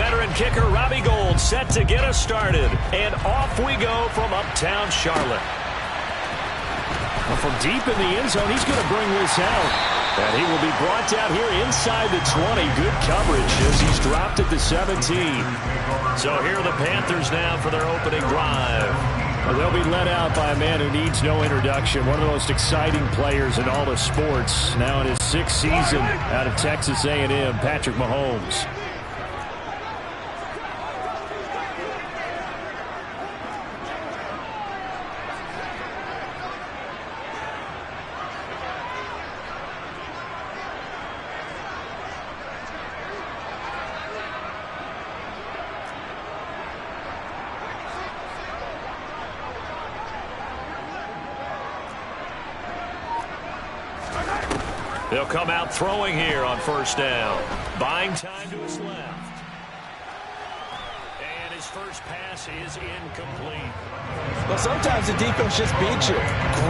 veteran kicker Robbie Gould set to get us started. And off we go from uptown Charlotte. Well, from deep in the end zone, he's going to bring this out. And he will be brought down here inside the 20. Good coverage as he's dropped at the 17. So here are the Panthers now for their opening drive. Well, they'll be led out by a man who needs no introduction. One of the most exciting players in all of sports. Now in his 6th season out of Texas A&M, Patrick Mahomes. They'll come out throwing here on first down. Buying time to his left. And his first pass is incomplete. Well, sometimes the defense just beats you.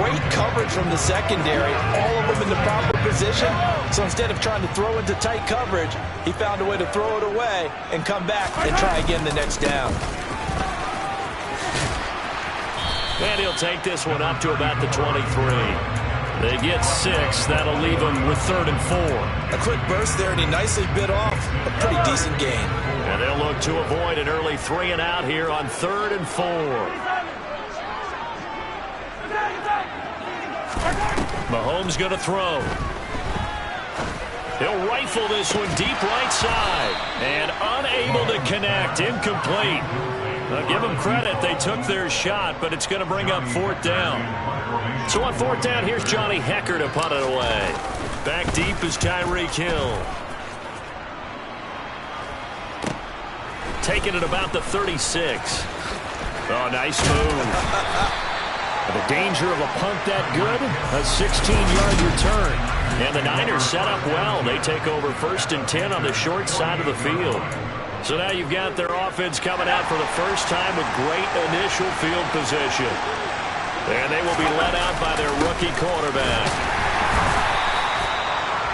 Great coverage from the secondary. All of them in the proper position. So instead of trying to throw into tight coverage, he found a way to throw it away and come back and try again the next down. And he'll take this one up to about the 23. They get 6. That'll leave them with 3rd and 4. A quick burst there, and he nicely bit off a pretty decent gain. And they'll look to avoid an early 3 and out here on 3rd and 4. Mahomes going to throw. He'll rifle this one deep right side. And unable to connect. Incomplete. Now give them credit. They took their shot, but it's going to bring up 4th down. So on 4th down, here's Johnny Hecker to punt it away. Back deep is Tyreek Hill. Taking it about the 36. Oh, nice move. The danger of a punt that good, a 16-yard return. And the Niners set up well. They take over 1st and 10 on the short side of the field. So now you've got their offense coming out for the first time with great initial field position. And they will be led out by their rookie quarterback.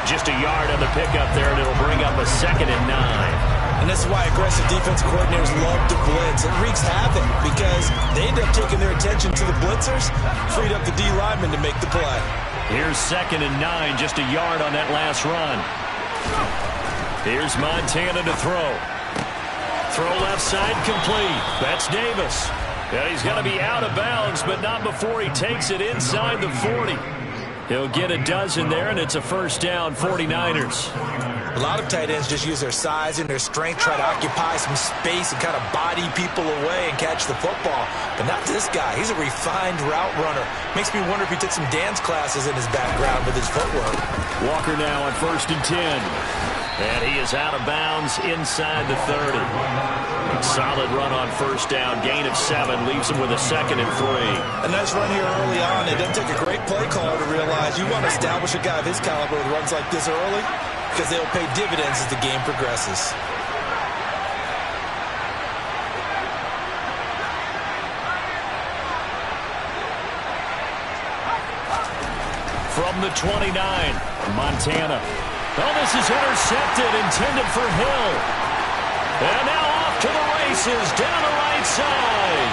Just a yard on the pickup there, and it'll bring up a 2nd and 9. And this is why aggressive defense coordinators love to blitz. It wreaks havoc because they end up taking their attention to the blitzers, freed up the D lineman to make the play. Here's 2nd and 9, just a yard on that last run. Here's Montana to throw. Throw left side complete. That's Davis. And he's going to be out of bounds, but not before he takes it inside the 40. He'll get a dozen there, and it's a 1st down, 49ers. A lot of tight ends just use their size and their strength, try to occupy some space and kind of body people away and catch the football. But not this guy. He's a refined route runner. Makes me wonder if he took some dance classes in his background with his footwork. Walker now on 1st and 10. And he is out of bounds inside the 30. Solid run on 1st down. Gain of 7 leaves him with a 2nd and 3. A nice run here early on. It doesn't take a great play caller to realize you want to establish a guy of his caliber with runs like this early because they'll pay dividends as the game progresses. From the 29, Montana. Oh, this is intercepted, intended for Hill. And now off to the races, down the right side.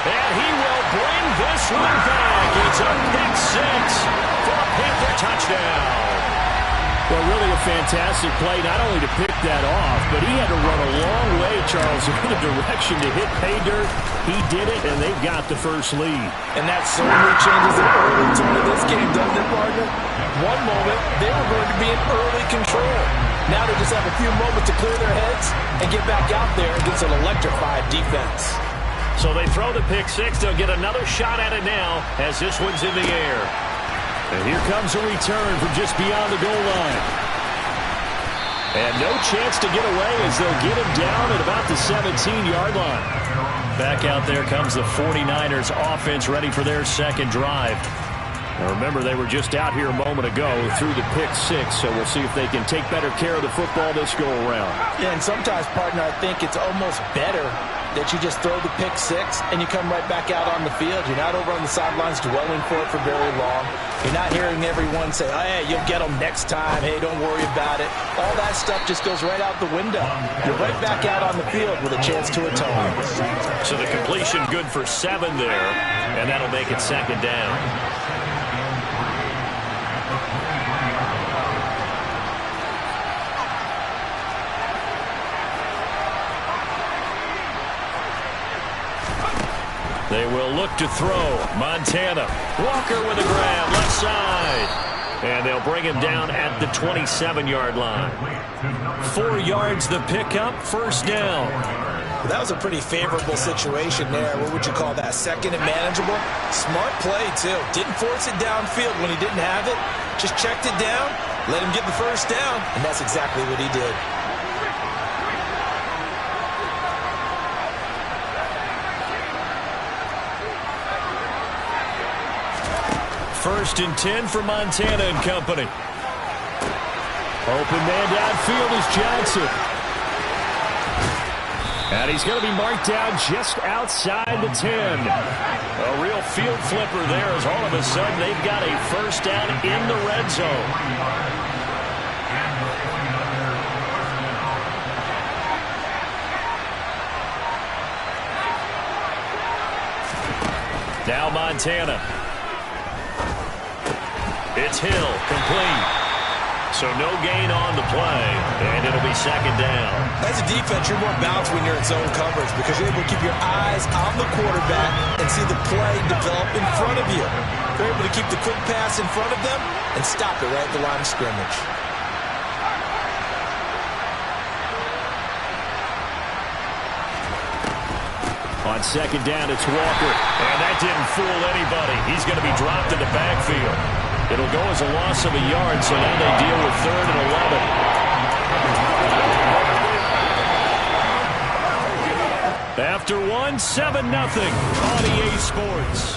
And he will bring this one back. It's a pick 6 for a Panther touchdown. Well, really a fantastic play, not only to pick that off, but he had to run a long way, Charles, in the direction to hit pay dirt. He did it, and they've got the first lead. And that certainly changes the early turn of this game, doesn't it, partner? One moment, they were going to be in early control. Now they just have a few moments to clear their heads and get back out there against an electrified defense. So they throw the pick 6. They'll get another shot at it now as this one's in the air. And here comes a return from just beyond the goal line. And no chance to get away as they'll get him down at about the 17-yard line. Back out there comes the 49ers offense ready for their second drive. Now remember, they were just out here a moment ago through the pick six, so we'll see if they can take better care of the football this go-around. Yeah, and sometimes, partner, I think it's almost better that you just throw the pick six and you come right back out on the field. You're not over on the sidelines dwelling for it for very long. You're not hearing everyone say, oh, hey, you'll get them next time. Hey, don't worry about it. All that stuff just goes right out the window. You're right back out on the field with a chance to atone. So the completion good for 7 there, and that'll make it second down. They will look to throw. Montana. Walker with a grab, left side. And they'll bring him down at the 27-yard line. 4 yards the pickup, first down. Well, that was a pretty favorable situation there. What would you call that? Second and manageable? Smart play, too. Didn't force it downfield when he didn't have it. Just checked it down, let him get the first down, and that's exactly what he did. First and 10 for Montana and company. Open man downfield is Johnson. And he's going to be marked down just outside the 10. A real field flipper there as all of a sudden they've got a first down in the red zone. Now Montana. It's Hill, complete. So no gain on the play, and it'll be second down. As a defense, you're more balanced when you're in zone coverage because you're able to keep your eyes on the quarterback and see the play develop in front of you. You're able to keep the quick pass in front of them and stop it right at the line of scrimmage. On second down, it's Walker, and that didn't fool anybody. He's going to be dropped in the backfield. It'll go as a loss of a yard, so now they deal with 3rd and 11. After 7-0 on EA Sports.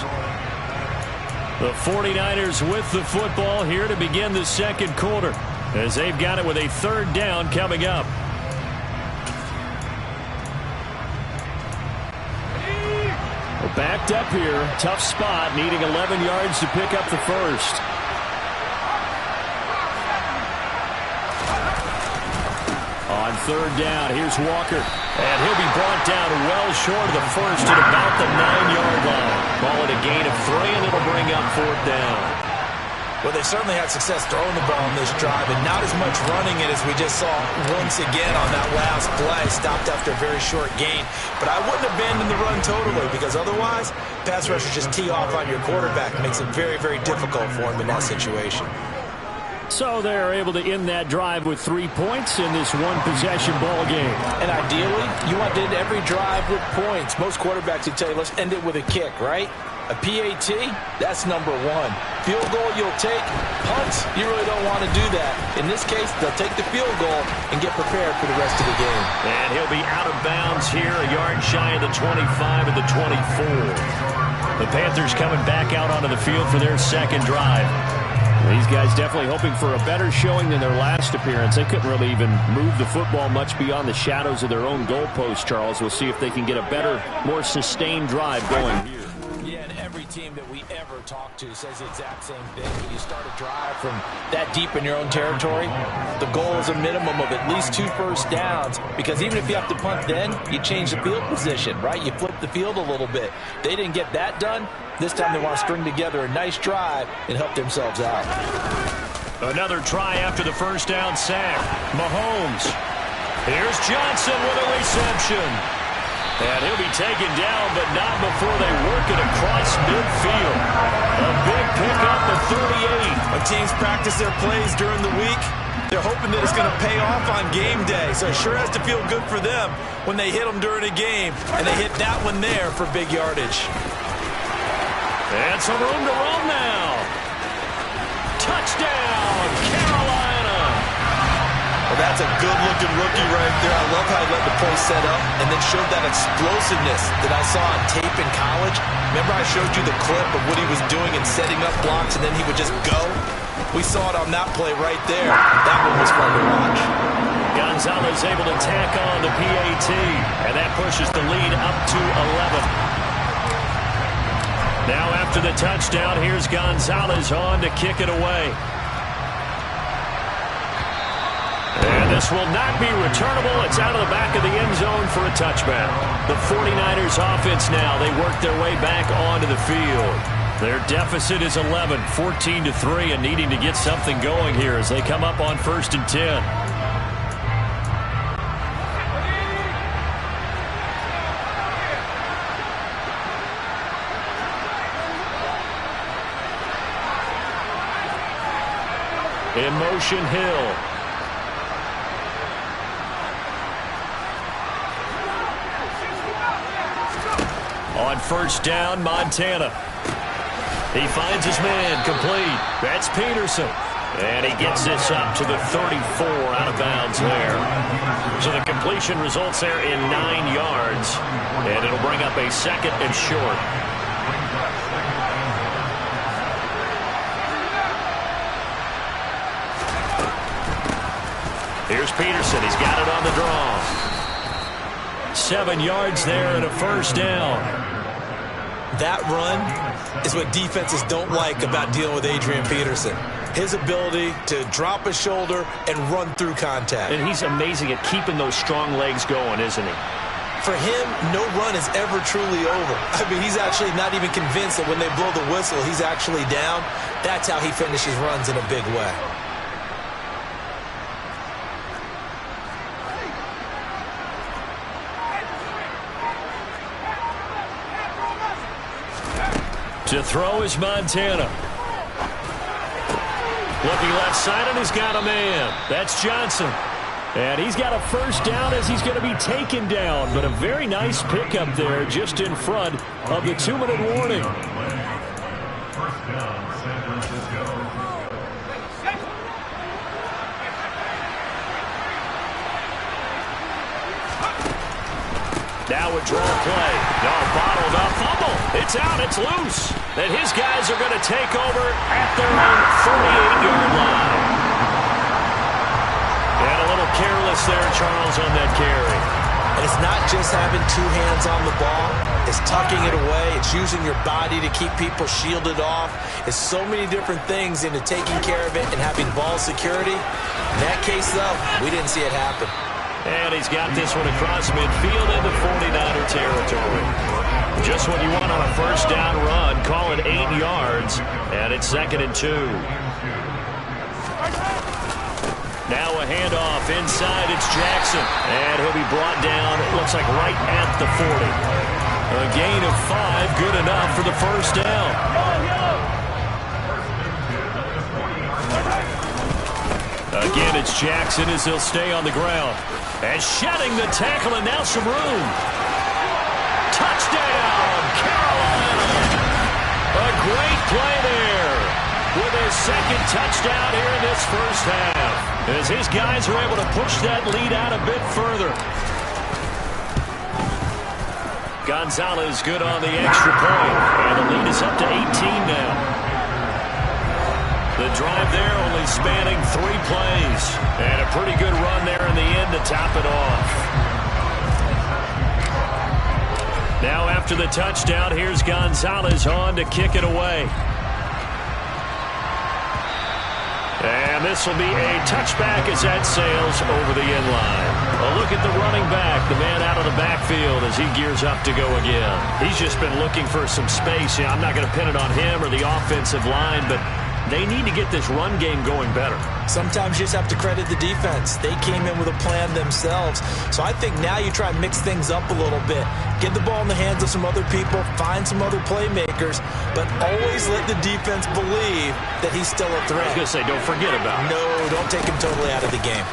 The 49ers with the football here to begin the second quarter as they've got it with a 3rd down coming up. We're backed up here. Tough spot, needing 11 yards to pick up the first. On 3rd down, here's Walker. And he'll be brought down well short of the first at about the 9-yard line. Call it a gain of 3, and it'll bring up 4th down. Well, they certainly had success throwing the ball on this drive, and not as much running it as we just saw once again on that last play. Stopped after a very short gain. But I wouldn't abandon the run totally, because otherwise, pass rushers just tee off on your quarterback. It makes it very, very difficult for him in that situation. So they're able to end that drive with 3 points in this one-possession ball game. And ideally, you want to end every drive with points. Most quarterbacks would tell you, let's end it with a kick, right? A PAT, that's number 1. Field goal you'll take. Punts, you really don't want to do that. In this case, they'll take the field goal and get prepared for the rest of the game. And he'll be out of bounds here, a yard shy of the 25 at the 24. The Panthers coming back out onto the field for their second drive. These guys definitely hoping for a better showing than their last appearance. They couldn't really even move the football much beyond the shadows of their own goalpost, Charles. We'll see if they can get a better, more sustained drive going here. Yeah, and every team that we ever talk to says the exact same thing. When you start a drive from that deep in your own territory, the goal is a minimum of at least 2 first downs, because even if you have to punt then, you change the field position, right? You flip the field a little bit. They didn't get that done. This time they want to string together a nice drive and help themselves out. Another try after the first down sack. Mahomes. Here's Johnson with a reception. And he'll be taken down, but not before they work it across midfield. A big pickup of 38. When teams practice their plays during the week, they're hoping that it's going to pay off on game day. So it sure has to feel good for them when they hit them during a game. And they hit that one there for big yardage. And some room to run now. Touchdown, Carolina. A that's a good-looking rookie right there. I love how he let the play set up and then showed that explosiveness that I saw on tape in college. Remember I showed you the clip of what he was doing and setting up blocks, and then he would just go? We saw it on that play right there. That one was fun to watch. Gonzalez able to tack on the PAT, and that pushes the lead up to 11. Now after the touchdown, here's Gonzalez on to kick it away. And this will not be returnable. It's out of the back of the end zone for a touchback. The 49ers offense now, they work their way back onto the field. Their deficit is 11, 14-3, and needing to get something going here as they come up on 1st and 10. In motion, Hill. On 1st down, Montana. He finds his man, complete. That's Peterson. And he gets this up to the 34, out of bounds there. So the completion results there in 9 yards. And it'll bring up a 2nd and short. Here's Peterson. He's got it on the draw. 7 yards there and a 1st down. That run is what defenses don't like about dealing with Adrian Peterson. His ability to drop a shoulder and run through contact. And he's amazing at keeping those strong legs going, isn't he? For him, no run is ever truly over. I mean, he's actually not even convinced that when they blow the whistle, he's actually down. That's how he finishes runs in a big way. To throw is Montana. Looking left side, and he's got a man. That's Johnson. And he's got a 1st down as he's going to be taken down. But a very nice pickup there just in front of the 2-minute warning. Now a draw play. No, bottled up. Fumble. It's out. It's loose. And his guys are going to take over at their own 48-yard line. And a little careless there, Charles, on that carry. And it's not just having 2 hands on the ball. It's tucking it away. It's using your body to keep people shielded off. It's so many different things into taking care of it and having ball security. In that case, though, we didn't see it happen. And he's got this one across midfield into 49er territory. Just what you want on a 1st down run. Call it 8 yards. And it's 2nd and 2. Now a handoff inside. It's Jackson. And he'll be brought down, it looks like right at the 40. A gain of 5. Good enough for the 1st down. Again, it's Jackson as he'll stay on the ground. And shedding the tackle, and now some room. Touchdown, Carolina. A great play there with his 2nd touchdown here in this 1st half. As his guys are able to push that lead out a bit further. Gonzalez good on the extra point. And the lead is up to 18 now. The drive there only spanning 3 plays. And a pretty good run there in the end to top it off. Now after the touchdown, here's Gonzalez on to kick it away. And this will be a touchback as that sails over the end line. A look at the running back, the man out of the backfield as he gears up to go again. He's just been looking for some space. I'm not going to pin it on him or the offensive line, but they need to get this run game going better. Sometimes you just have to credit the defense. They came in with a plan themselves. So I think now you try and mix things up a little bit. Get the ball in the hands of some other people, find some other playmakers, but always let the defense believe that he's still a threat. I was going to say, don't forget about it. No, don't take him totally out of the game.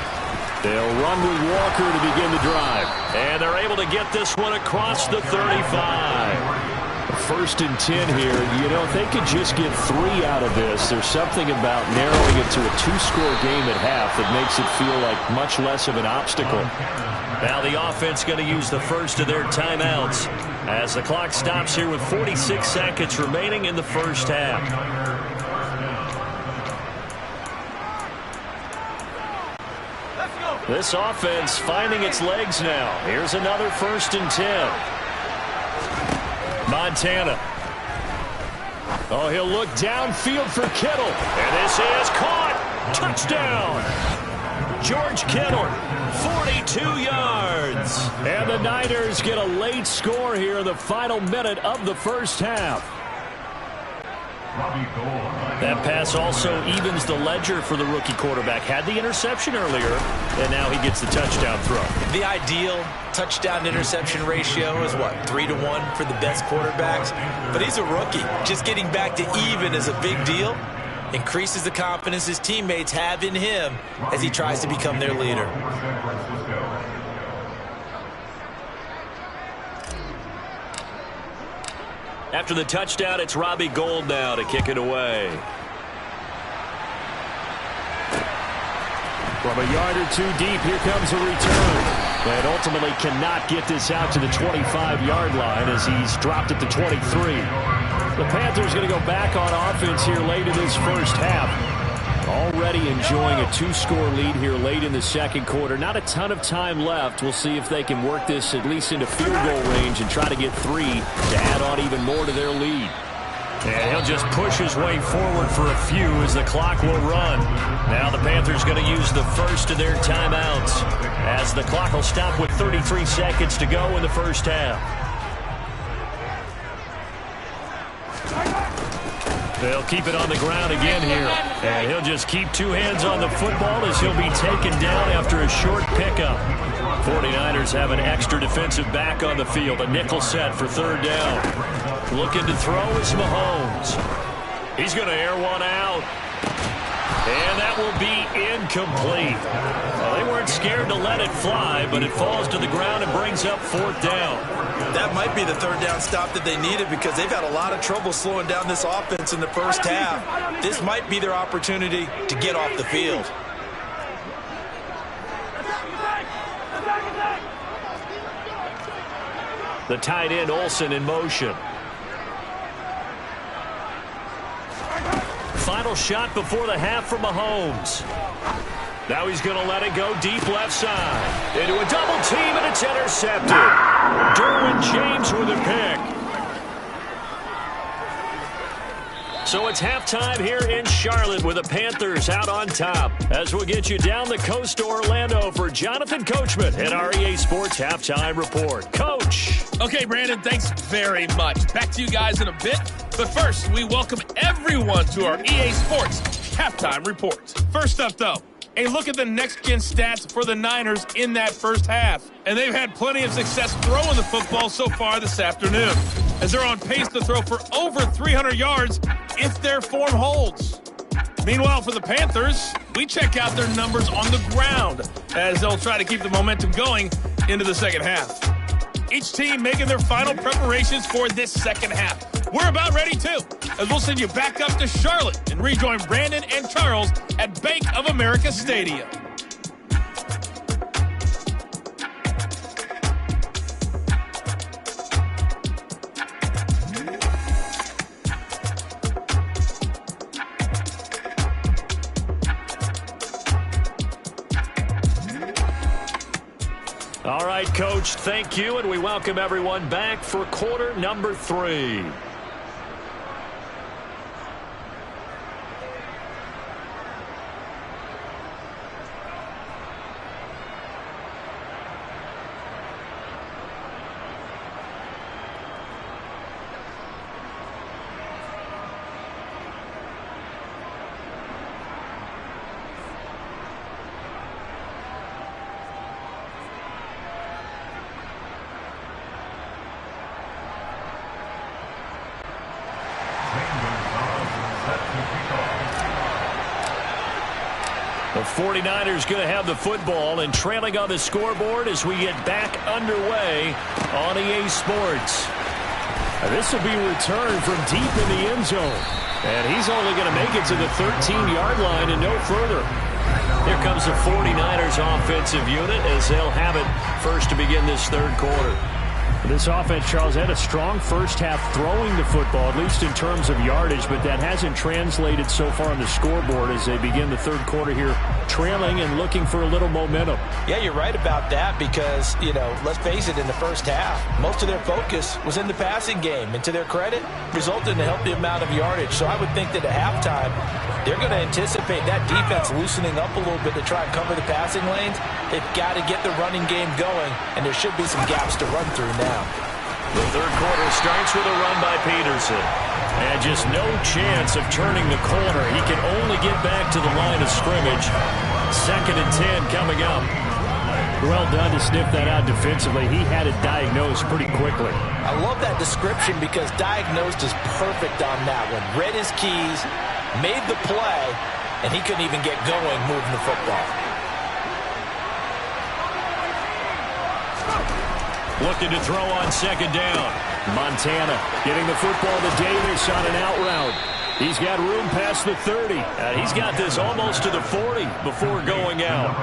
They'll run with Walker to begin the drive. And they're able to get this one across the 35. 1st and 10 here. You know, if they could just get 3 out of this, there's something about narrowing it to a 2-score game at half that makes it feel like much less of an obstacle. Now the offense going to use the first of their timeouts as the clock stops here with 46 seconds remaining in the first half. This offense finding its legs now. Here's another 1st and 10. Montana. Oh, he'll look downfield for Kittle. And this is caught. Touchdown. George Kittle, 42 yards. And the Niners get a late score here in the final minute of the first half. That pass also evens the ledger for the rookie quarterback. Had the interception earlier, and now he gets the touchdown throw. The ideal touchdown-interception ratio is, what, 3-to-1 for the best quarterbacks? But he's a rookie. Just getting back to even is a big deal. Increases the confidence his teammates have in him as he tries to become their leader. After the touchdown, it's Robbie Gould now to kick it away. From a yard or 2 deep, here comes a return. And ultimately cannot get this out to the 25-yard line as he's dropped at the 23. The Panthers going to go back on offense here late in this first half. Already enjoying a 2-score lead here late in the second quarter. Not a ton of time left. We'll see if they can work this at least into field goal range and try to get 3 to add on even more to their lead. And he'll just push his way forward for a few as the clock will run. Now the Panthers going to use the first of their timeouts as the clock will stop with 33 seconds to go in the first half. They'll keep it on the ground again here. And he'll just keep 2 hands on the football as he'll be taken down after a short pickup. 49ers have an extra defensive back on the field. A nickel set for 3rd down. Looking to throw is Mahomes. He's going to air one out. And that will be incomplete. Well, they weren't scared to let it fly, but it falls to the ground and brings up 4th down. That might be the 3rd down stop that they needed because they've had a lot of trouble slowing down this offense in the first half. This might be their opportunity to get off the field. The tight end Olsen in motion. Final shot before the half from Mahomes. Now he's going to let it go deep left side. Into a double team, and it's intercepted. Derwin James with a pick. So it's halftime here in Charlotte with the Panthers out on top. As we'll get you down the coast to Orlando for Jonathan Coachman at our EA Sports Halftime Report. Coach. Okay, Brandon, thanks very much. Back to you guys in a bit. But first, we welcome everyone to our EA Sports Halftime Report. First up, though, a look at the next-gen stats for the Niners in that first half. And they've had plenty of success throwing the football so far this afternoon, as they're on pace to throw for over 300 yards if their form holds. Meanwhile, for the Panthers, we check out their numbers on the ground, as they'll try to keep the momentum going into the second half. Each team making their final preparations for this second half. We're about ready, too, as we'll send you back up to Charlotte and rejoin Brandon and Charles at Bank of America Stadium. All right, Coach, thank you, and we welcome everyone back for quarter number 3. The 49ers going to have the football and trailing on the scoreboard as we get back underway on EA Sports. This will be returned from deep in the end zone. And he's only going to make it to the 13-yard line and no further. Here comes the 49ers offensive unit as they'll have it first to begin this third quarter. This offense, Charles, had a strong first half throwing the football, at least in terms of yardage, but that hasn't translated so far on the scoreboard as they begin the third quarter here, trailing and looking for a little momentum. Yeah, you're right about that because, let's face it, in the first half, most of their focus was in the passing game. And to their credit, resulted in a healthy amount of yardage. So I would think that at halftime, they're going to anticipate that defense loosening up a little bit to try and cover the passing lanes. They've got to get the running game going, and there should be some gaps to run through now. The third quarter starts with a run by Peterson. And just no chance of turning the corner. He can only get back to the line of scrimmage. 2nd and 10 coming up. Well done to sniff that out defensively. He had it diagnosed pretty quickly. I love that description because diagnosed is perfect on that one. Read his keys, made the play, and he couldn't even get going moving the football. Looking to throw on 2nd down. Montana getting the football to Davis on an out route. He's got room past the 30. He's got this almost to the 40 before going out.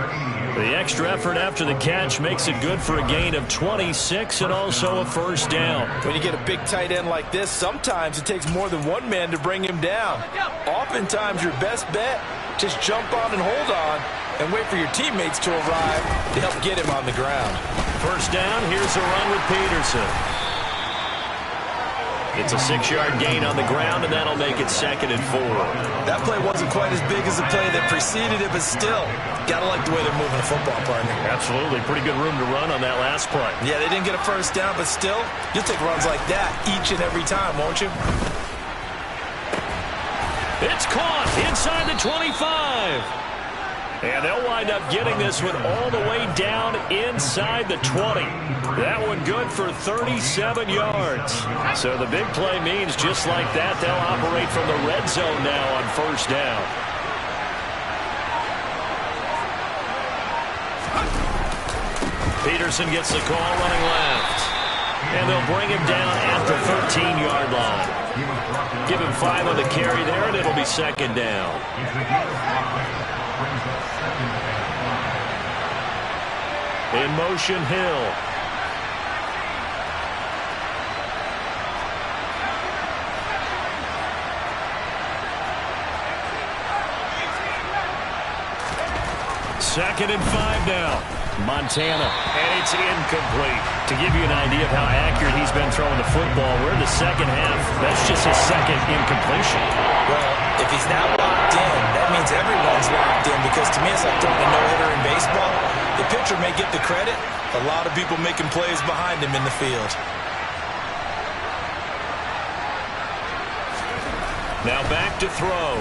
The extra effort after the catch makes it good for a gain of 26 and also a first down. When you get a big tight end like this, sometimes it takes more than one man to bring him down. Oftentimes, your best bet, just jump on and hold on and wait for your teammates to arrive to help get him on the ground. First down, here's a run with Peterson. It's a 6-yard gain on the ground, and that'll make it 2nd and 4. That play wasn't quite as big as the play that preceded it, but still, gotta like the way they're moving the football, partner. Absolutely. Pretty good room to run on that last play. Yeah, they didn't get a first down, but still, you'll take runs like that each and every time, won't you? It's caught inside the 25. And they'll wind up getting this one all the way down inside the 20. That one good for 37 yards. So the big play means just like that, they'll operate from the red zone now on first down. Peterson gets the call running left. And they'll bring him down at the 13-yard line. Give him 5 on the carry there, and it'll be 2nd down. In motion, Hill. Second and 5 now. Montana. And it's incomplete. To give you an idea of how accurate he's been throwing the football, we're in the second half. That's just his second incompletion. Well, if he's now locked in, that means everyone's locked in because to me it's like throwing a no-hitter in baseball. The pitcher may get the credit. A lot of people making plays behind him in the field. Now back to throw.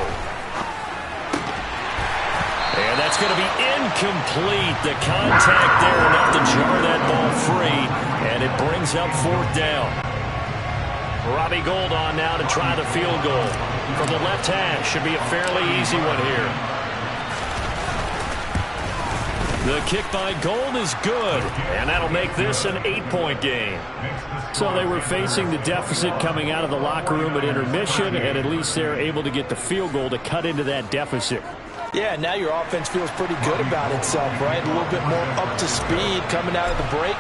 And that's going to be incomplete. The contact there enough to jar that ball free. And it brings up 4th down. Robbie Gould on now to try the field goal. From the left hash. Should be a fairly easy one here. The kick by Gould is good, and that'll make this an 8-point game. So they were facing the deficit coming out of the locker room at intermission, and at least they're able to get the field goal to cut into that deficit. Yeah, now your offense feels pretty good about itself, right? A little bit more up to speed coming out of the break.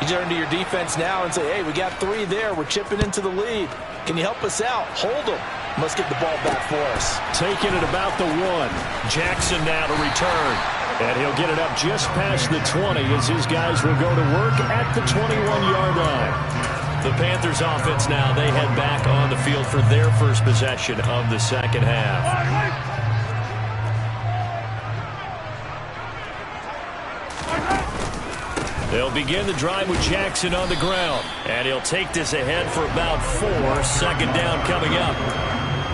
You turn to your defense now and say, hey, we got 3 there. We're chipping into the lead. Can you help us out? Hold them. Let's get the ball back for us. Taking it about the 1. Jackson now to return. And he'll get it up just past the 20 as his guys will go to work at the 21-yard line. The Panthers offense now, they head back on the field for their first possession of the second half. They'll begin the drive with Jackson on the ground. And he'll take this ahead for about 4. 2nd down coming up.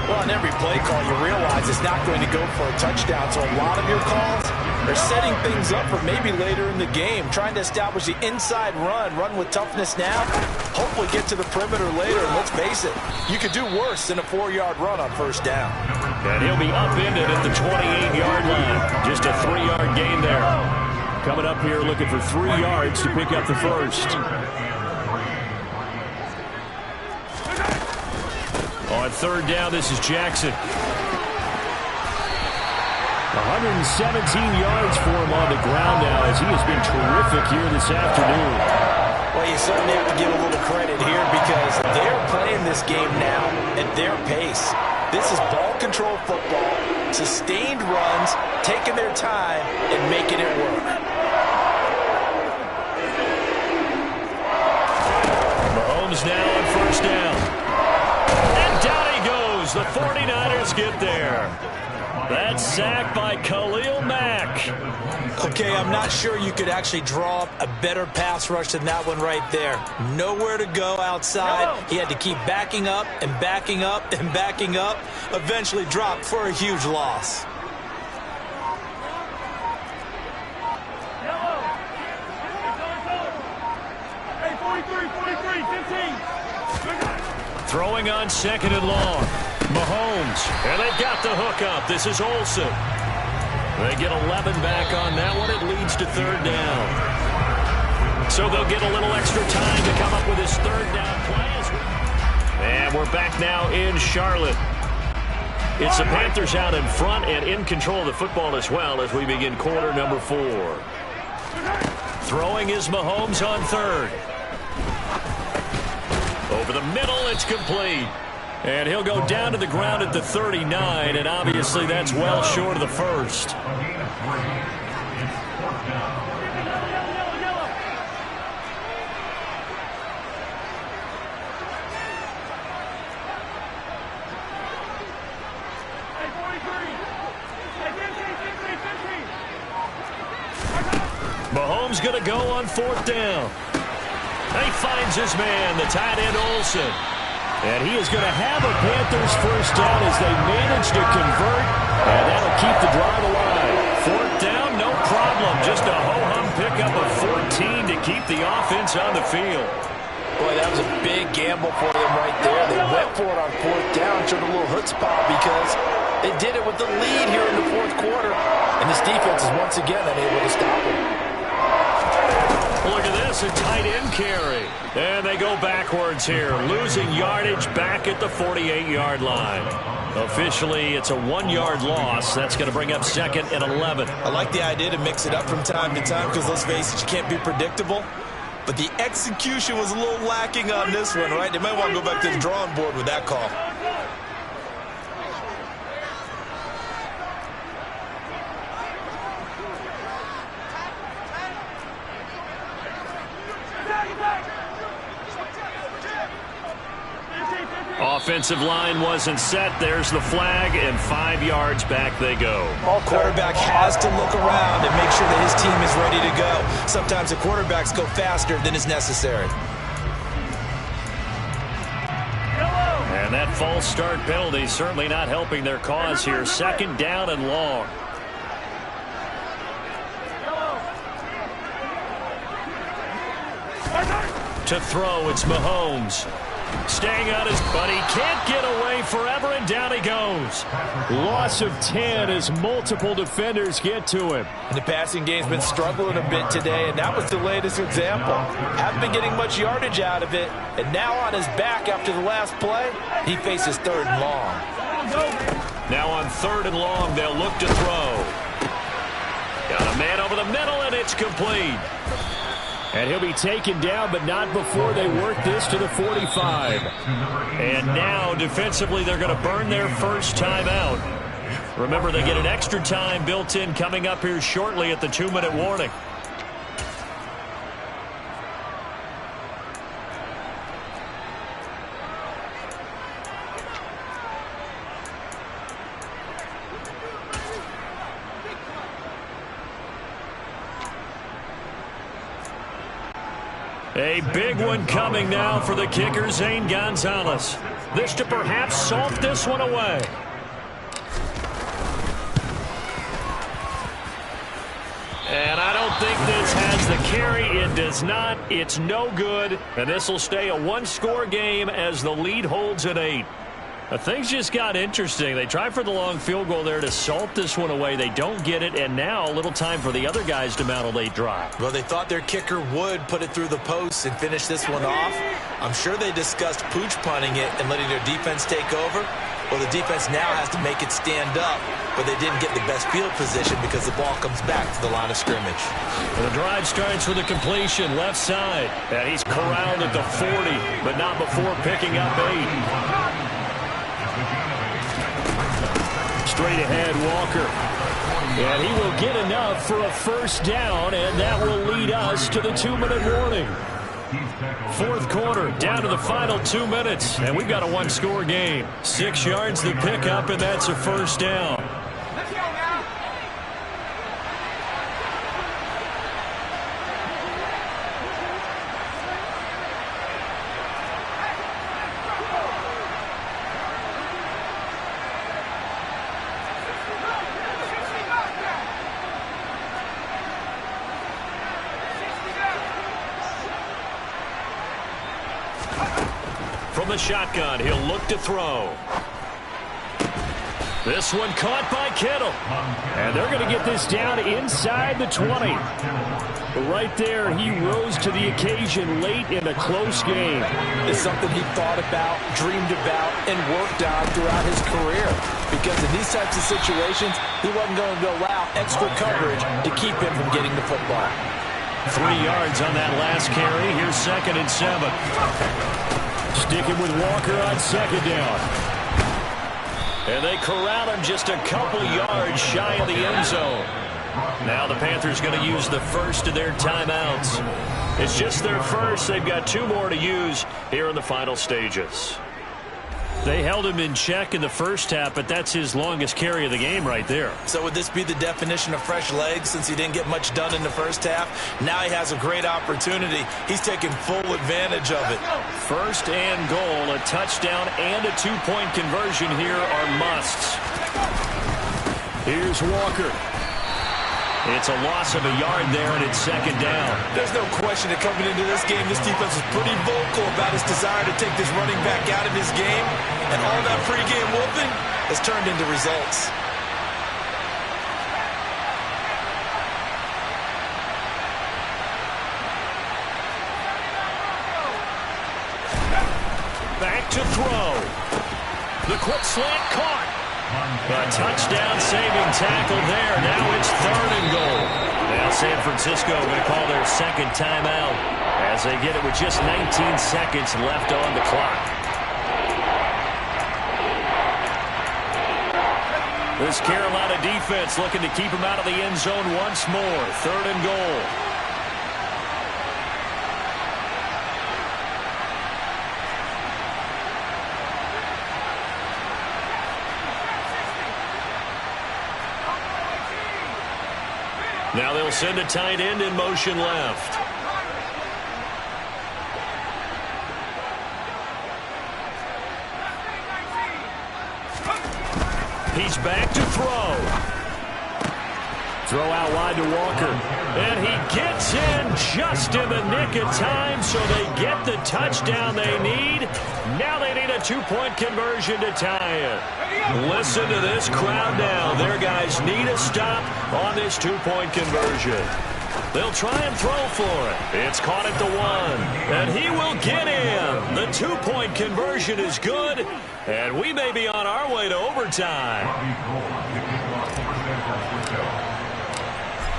Well, on every play call, you realize it's not going to go for a touchdown. So a lot of your calls are setting things up for maybe later in the game, trying to establish the inside run with toughness now, hopefully get to the perimeter later. And let's face it, you could do worse than a 4-yard run on first down. And he'll be upended at the 28-yard line. Just a 3-yard gain there. Coming up here looking for 3 yards to pick up the first. On third down, this is Jackson. 117 yards for him on the ground now as he has been terrific here this afternoon. Well, you certainly have to give a little credit here because they're playing this game now at their pace. This is ball control football, sustained runs, taking their time and making it work. Mahomes now on first down. And down he goes. The 49ers get there. That's sacked by Khalil Mack. Okay, I'm not sure you could actually draw up a better pass rush than that one right there. Nowhere to go outside. He had to keep backing up and backing up and backing up. Eventually dropped for a huge loss. Throwing on second and long. Mahomes. And they've got the hook up. This is Olsen. They get 11 back on that one. It leads to third down. So they'll get a little extra time to come up with his third down play. And we're back now in Charlotte. It's the Panthers out in front and in control of the football as well as we begin quarter number 4. Throwing is Mahomes on third. Over the middle, it's complete. And he'll go down to the ground at the 39, and obviously that's well short of the first. Mahomes going to go on fourth down. He finds his man, the tight end Olsen. And he is going to have a Panthers first down as they manage to convert, and that'll keep the drive alive. Fourth down, no problem. Just a ho-hum pickup of 14 to keep the offense on the field. Boy, that was a big gamble for them right there. They went for it on fourth down, showed a little chutzpah because they did it with the lead here in the fourth quarter. And this defense is once again unable to stop them. Look at this, a tight end carry. And they go backwards here, losing yardage back at the 48-yard line. Officially, it's a 1-yard loss. That's going to bring up second and 11. I like the idea to mix it up from time to time because, let's face it, you can't be predictable. But the execution was a little lacking on this one, right? They might want to go back to the drawing board with that call. Offensive line wasn't set. There's the flag, and 5 yards back they go. Quarterback has to look around and make sure that his team is ready to go. Sometimes the quarterbacks go faster than is necessary. And that false start penalty certainly not helping their cause here. Second down and long. To throw, it's Mahomes. Staying on his buddy, can't get away forever, and down he goes. Loss of 10 as multiple defenders get to him. And the passing game's been struggling a bit today, and that was the latest example. Haven't been getting much yardage out of it, and now on his back after the last play, he faces third and long. Now on third and long, they'll look to throw. Got a man over the middle, and it's complete. And he'll be taken down, but not before they work this to the 45. And now, defensively, they're going to burn their first time out. Remember, they get an extra time built in coming up here shortly at the 2-minute warning. A big one coming now for the kicker, Zane Gonzalez. This to perhaps salt this one away. And I don't think this has the carry. It does not. It's no good. And this will stay a one-score game as the lead holds at 8. Things just got interesting. They try for the long field goal there to salt this one away. They don't get it, and now a little time for the other guys to mount a late drive. Well, they thought their kicker would put it through the post and finish this one off. I'm sure they discussed pooch punting it and letting their defense take over. Well, the defense now has to make it stand up, but they didn't get the best field position because the ball comes back to the line of scrimmage. The drive starts with a completion left side. And he's corralled at the 40, but not before picking up 8. Straight ahead, Walker. And he will get enough for a first down, and that will lead us to the 2-minute warning. Fourth quarter, down to the final 2 minutes, and we've got a one-score game. 6 yards the pickup, and that's a first down. From the shotgun, he'll look to throw. This one caught by Kittle. And they're going to get this down inside the 20. Right there, he rose to the occasion late in a close game. It's something he thought about, dreamed about, and worked on throughout his career. Because in these types of situations, he wasn't going to allow extra coverage to keep him from getting the football. 3 yards on that last carry. Here's 2nd and 7. Sticking with Walker on 2nd down. And they corral him just a couple yards shy of the end zone. Now the Panthers going to use the first of their timeouts. It's just their first. They've got 2 more to use here in the final stages. They held him in check in the first half, but that's his longest carry of the game right there. So would this be the definition of fresh legs since he didn't get much done in the first half? Now he has a great opportunity. He's taking full advantage of it. First and goal, a touchdown and a 2-point conversion here are musts. Here's Walker. It's a loss of a yard there, and it's 2nd down. There's no question that coming into this game, this defense was pretty vocal about his desire to take this running back out of his game. And all that pregame whooping has turned into results. Back to throw. The quick slant caught. A touchdown-saving tackle there. Now it's 3rd and goal. Now San Francisco going to call their 2nd timeout as they get it with just 19 seconds left on the clock. This Carolina defense looking to keep him out of the end zone once more. 3rd and goal. Now they'll send a tight end in motion left. He's back to throw. Throw out wide to Walker. And he gets in just in the nick of time, so they get the touchdown they need. Now they need a 2-point conversion to tie it. Listen to this crowd now. Their guys need a stop on this 2-point conversion. They'll try and throw for it. It's caught at the 1. And he will get in. The 2-point conversion is good. And we may be on our way to overtime.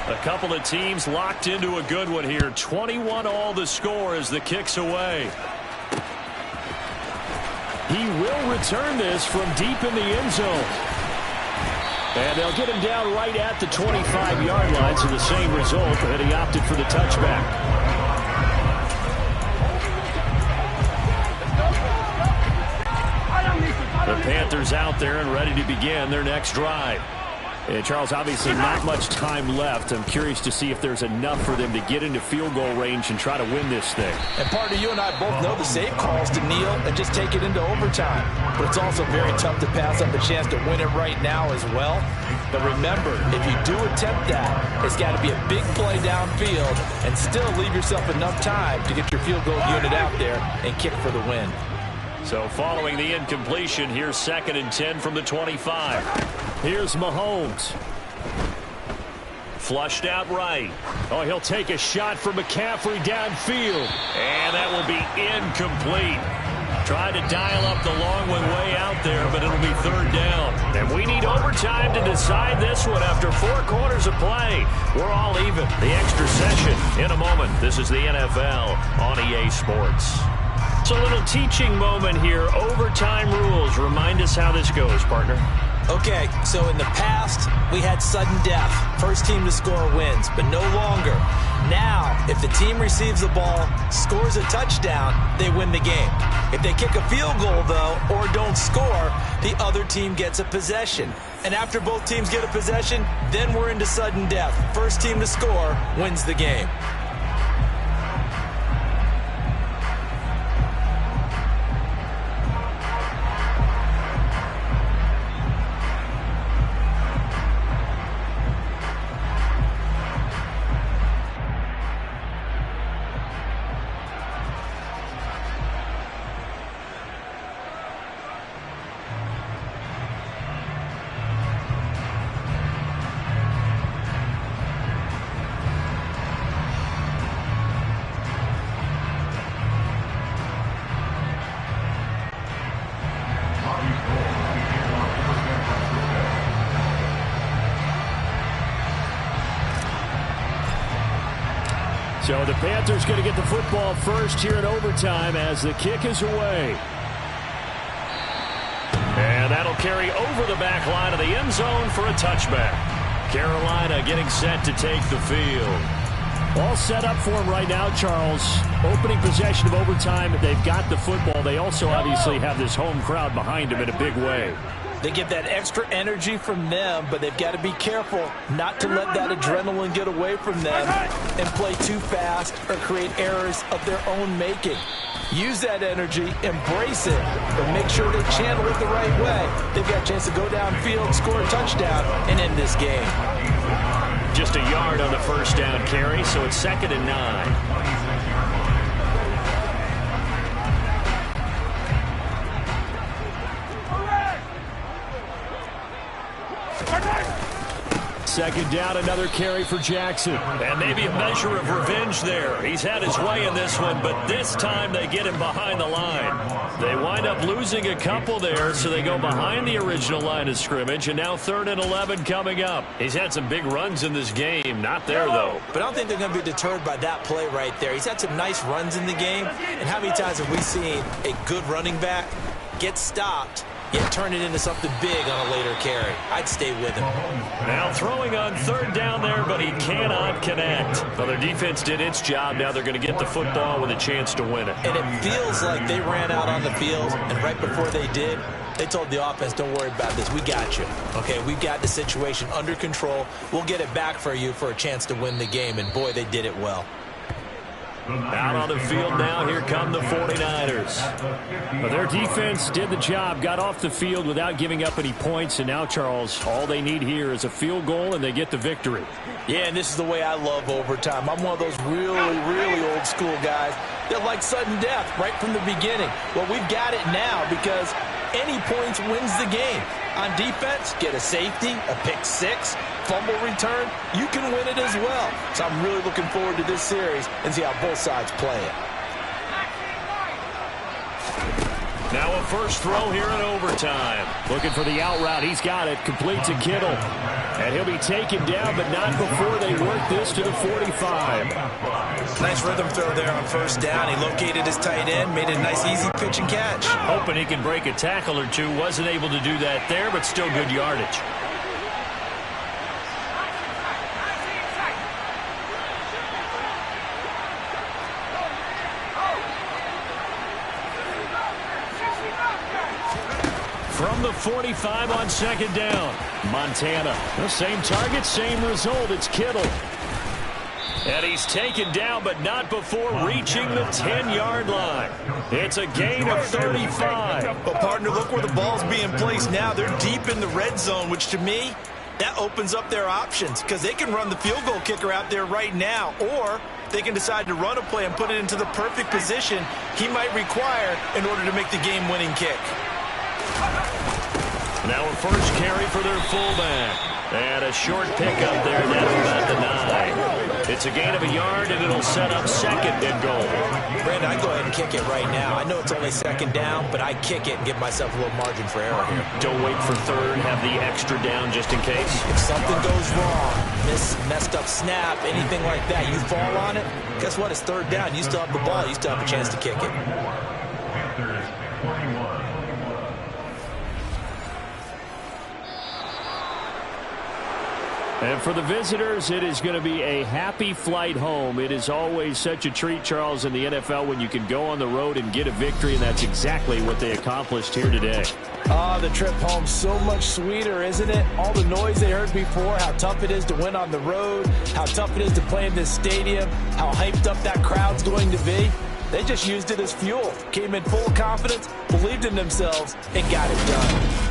A couple of teams locked into a good one here. 21 all the score as the kick's away. He will return this from deep in the end zone. And they'll get him down right at the 25-yard line, so the same result, and he opted for the touchback. The Panthers out there and ready to begin their next drive. And Charles, obviously not much time left. I'm curious to see if there's enough for them to get into field goal range and try to win this thing. And partner, you and I both know the save calls to kneel and just take it into overtime. But it's also very tough to pass up a chance to win it right now as well. But remember, if you do attempt that, it's got to be a big play downfield and still leave yourself enough time to get your field goal unit out there and kick for the win. So following the incompletion, here's 2nd and 10 from the 25. Here's Mahomes. Flushed out right. Oh, he'll take a shot from McCaffrey downfield. And that will be incomplete. Tried to dial up the long one way out there, but it'll be 3rd down. And we need overtime to decide this one after 4 quarters of play. We're all even. The extra session in a moment. This is the NFL on EA Sports. It's a little teaching moment here. Overtime rules. Remind us how this goes, partner. Okay, so in the past, we had sudden death. First team to score wins, but no longer. Now, if the team receives the ball, scores a touchdown, they win the game. If they kick a field goal, though, or don't score, the other team gets a possession. And after both teams get a possession, then we're into sudden death. First team to score wins the game. So the Panthers going to get the football first here in overtime as the kick is away. And that'll carry over the back line of the end zone for a touchback. Carolina getting set to take the field. All set up for him right now, Charles. Opening possession of overtime. They've got the football. They also obviously have this home crowd behind them in a big way. They get that extra energy from them, but they've got to be careful not to let that adrenaline get away from them and play too fast or create errors of their own making. Use that energy, embrace it, but make sure they channel it the right way. They've got a chance to go downfield, score a touchdown, and end this game. Just a yard on the first down carry, so it's 2nd and 9. Second down, another carry for Jackson. And maybe a measure of revenge there. He's had his way in this one, but this time they get him behind the line. They wind up losing a couple there, so they go behind the original line of scrimmage, and now 3rd and 11 coming up. He's had some big runs in this game. Not there, though. But I don't think they're going to be deterred by that play right there. He's had some nice runs in the game, and how many times have we seen a good running back get stopped, yet turn it into something big on a later carry? I'd stay with him. Now throwing on 3rd down there, but he cannot connect. Well, their defense did its job. Now they're going to get the football with a chance to win it. And it feels like they ran out on the field, and right before they did, they told the offense, don't worry about this. We got you. Okay, we've got the situation under control. We'll get it back for you for a chance to win the game, and boy, they did it well. Out on the field now, here come the 49ers. Well, their defense did the job, got off the field without giving up any points, and now, Charles, all they need here is a field goal, and they get the victory. Yeah, and this is the way I love overtime. I'm one of those really, really old school guys that like sudden death right from the beginning. Well, we've got it now because any points wins the game. On defense, get a safety, a pick six, fumble return, you can win it as well. So I'm really looking forward to this series and see how both sides play it. Now a first throw here in overtime. Looking for the out route. He's got it. Complete to Kittle. And he'll be taken down, but not before they work this to the 45. Nice rhythm throw there on first down. He located his tight end, made a nice easy pitch and catch. Hoping he can break a tackle or two. Wasn't able to do that there, but still good yardage. From the 45 on second down, Montana. The same target, same result. It's Kittle. And he's taken down, but not before reaching the 10-yard line. It's a gain of 35. But, partner, look where the ball's being placed now. They're deep in the red zone, which to me, that opens up their options because they can run the field goal kicker out there right now, or they can decide to run a play and put it into the perfect position he might require in order to make the game-winning kick. Now a first carry for their fullback. And a short pickup there, that'll about the 9. It's a gain of a yard, and it'll set up second and goal. Brandon, I go ahead and kick it right now. I know it's only second down, but I kick it and give myself a little margin for error here. Don't wait for third, have the extra down just in case. If something goes wrong, messed up snap, anything like that, you fall on it, guess what? It's third down. You still have the ball. You still have a chance to kick it. And for the visitors, it is going to be a happy flight home. It is always such a treat, Charles, in the NFL when you can go on the road and get a victory, and that's exactly what they accomplished here today. The trip home so much sweeter, isn't it? All the noise they heard before, how tough it is to win on the road, how tough it is to play in this stadium, how hyped up that crowd's going to be. They just used it as fuel, came in full confidence, believed in themselves, and got it done.